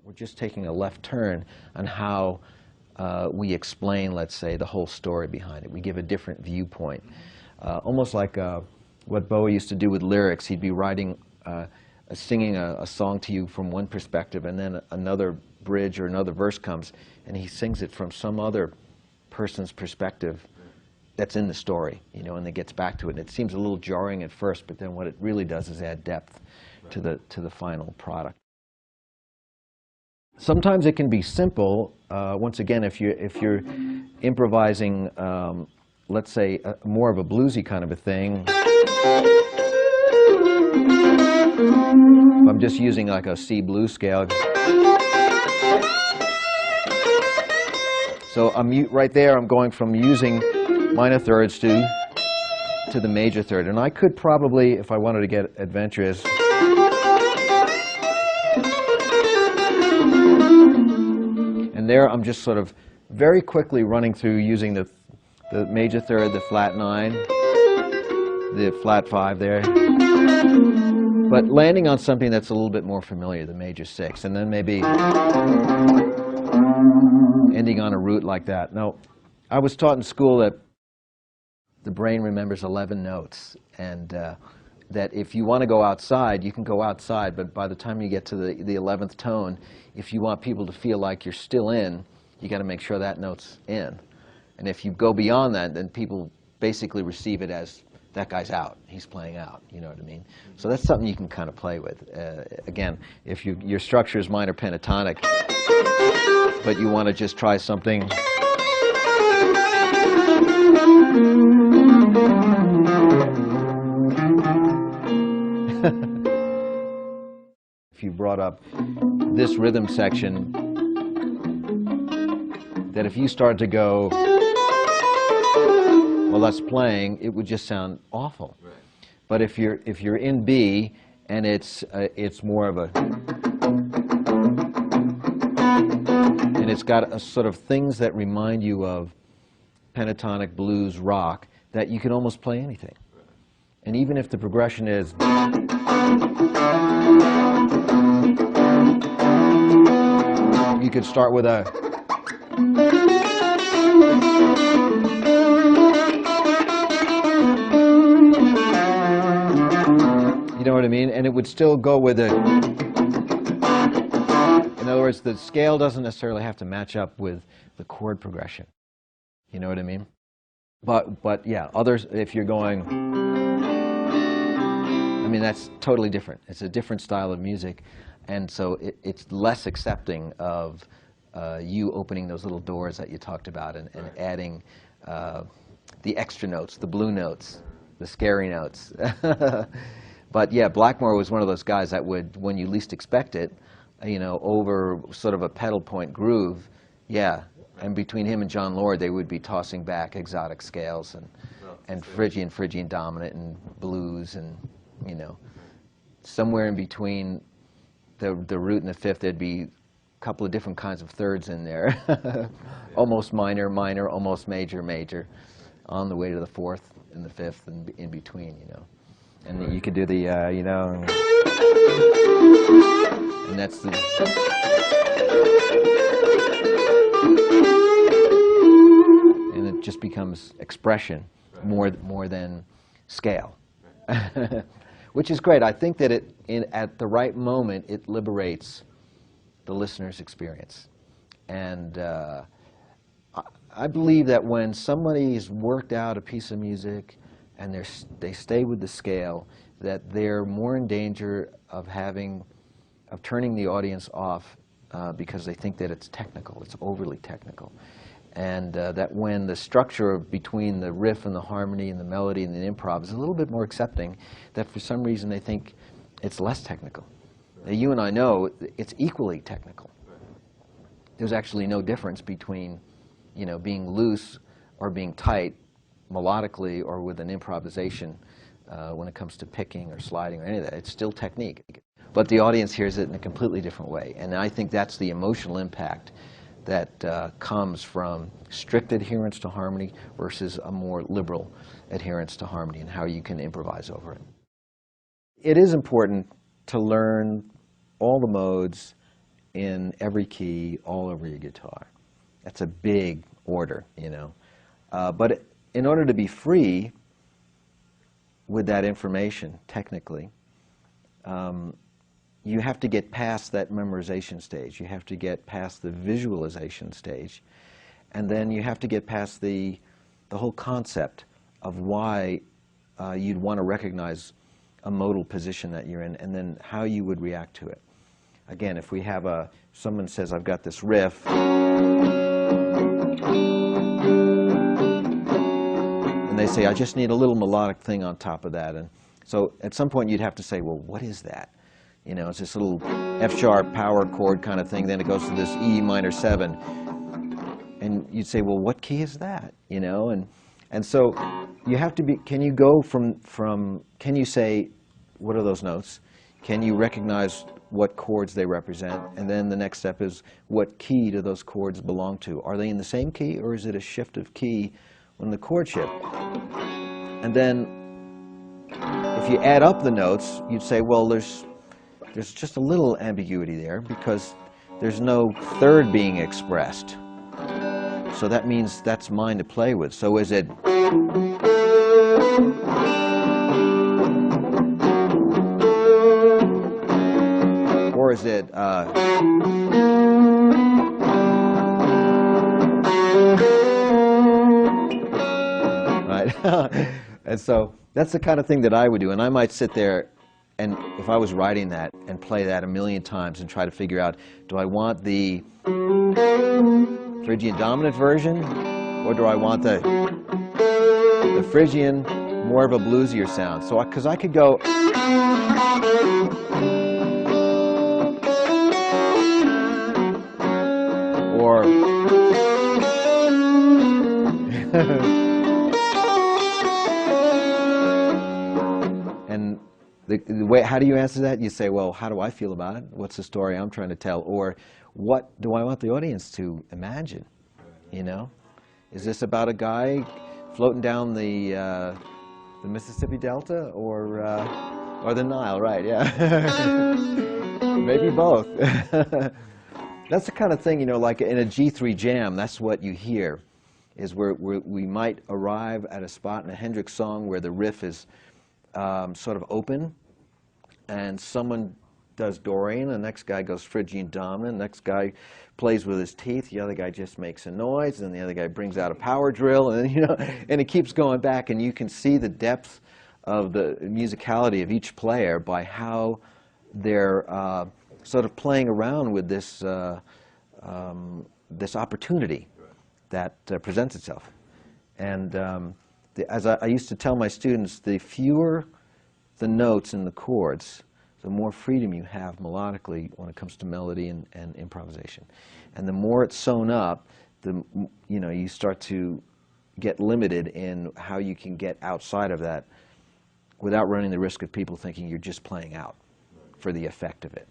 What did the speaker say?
We're just taking a left turn on how we explain, let's say, the whole story behind it. We give a different viewpoint. Almost like what Bowie used to do with lyrics. He'd be writing, singing a song to you from one perspective, and then another bridge or another verse comes, and he sings it from some other person's perspective that's in the story, you know, and then gets back to it. And it seems a little jarring at first, but then what it really does is add depth to the final product. Sometimes it can be simple. Once again, if you're improvising, let's say, more of a bluesy kind of a thing. I'm just using like a C blues scale. So right there, I'm going from using minor thirds to the major third. And I could probably, if I wanted to get adventurous, and there I'm just sort of very quickly running through using the major third, the flat 9, the flat 5 there, but landing on something that's a little bit more familiar, the major 6, and then maybe ending on a root like that. Now, I was taught in school that the brain remembers 11 notes, and that if you want to go outside, you can go outside, but by the time you get to the 11th tone, if you want people to feel like you're still in, you got to make sure that note's in. And if you go beyond that, then people basically receive it as that guy's out, he's playing out, you know what I mean? So that's something you can kind of play with. Again, if your structure is minor pentatonic, but you want to just try something if you brought up this rhythm section, that if you start to go while that's playing, it would just sound awful. Right. But if you're in B and it's more of a, and it's got a sort of things that remind you of pentatonic blues rock, that you can almost play anything. Right. And even if the progression is you could start with a you know what I mean? And it would still go with it. In other words, the scale doesn't necessarily have to match up with the chord progression. You know what I mean? But yeah, others, if you're going, I mean, that's totally different. It's a different style of music, and so it's less accepting of you opening those little doors that you talked about and adding the extra notes, the blue notes, the scary notes. But yeah, Blackmore was one of those guys that would, when you least expect it, you know, over sort of a pedal point groove, yeah. And between him and John Lord, they would be tossing back exotic scales and Phrygian dominant and blues, and you know, somewhere in between the root and the fifth, there'd be a couple of different kinds of thirds in there. Almost minor, minor, almost major, major, on the way to the fourth and the fifth, and in between, you know. And you could do the, you know, and that's the. And it just becomes expression more than scale, which is great. I think that at the right moment, it liberates the listener's experience. And I believe that when somebody's worked out a piece of music and they stay with the scale, that they're more in danger of turning the audience off because they think that it's technical, it's overly technical. And that when the structure between the riff and the harmony and the melody and the improv is a little bit more accepting, that for some reason they think it's less technical. Now, you and I know it's equally technical. There's actually no difference between, you know, being loose or being tight melodically or with an improvisation when it comes to picking or sliding or any of that. It's still technique. But the audience hears it in a completely different way. And I think that's the emotional impact that comes from strict adherence to harmony versus a more liberal adherence to harmony, and how you can improvise over it. It is important to learn all the modes in every key all over your guitar. That's a big order, you know. But in order to be free with that information, technically, you have to get past that memorization stage. You have to get past the visualization stage. And then you have to get past the whole concept of why you'd want to recognize a modal position that you're in, and then how you would react to it. Again, if we have someone says, I've got this riff, and they say, I just need a little melodic thing on top of that. And so at some point you'd have to say, well, what is that? You know, it's this little F-sharp power chord kind of thing, then it goes to this E minor 7. And you'd say, well, what key is that? You know, and so you have to be, can you go from can you say, what are those notes? Can you recognize what chords they represent? And then the next step is, what key do those chords belong to? Are they in the same key, or is it a shift of key when the chord shift? And then if you add up the notes, you'd say, well, there's just a little ambiguity there, because there's no third being expressed. So that means that's mine to play with. So is it or is it right? And so that's the kind of thing that I would do. And I might sit there, and if I was writing that, and play that a million times and try to figure out, do I want the Phrygian dominant version, or do I want the Phrygian, more of a bluesier sound? So, because I could go, or and the way, how do you answer that? You say, well, how do I feel about it? What's the story I'm trying to tell? Or what do I want the audience to imagine? You know, is this about a guy floating down the Mississippi Delta, or the Nile? Right? Yeah, maybe both. That's the kind of thing, you know, like in a G3 jam. That's what you hear, is where we might arrive at a spot in a Hendrix song where the riff is sort of open, and someone does Dorian, the next guy goes Phrygian dominant, the next guy plays with his teeth, the other guy just makes a noise, and the other guy brings out a power drill, and you know, and it keeps going back, and you can see the depth of the musicality of each player by how they're sort of playing around with this this opportunity that presents itself. And as I used to tell my students, the fewer the notes in the chords, the more freedom you have melodically when it comes to melody and improvisation. And the more it's sewn up, you know, you start to get limited in how you can get outside of that without running the risk of people thinking you're just playing out for the effect of it.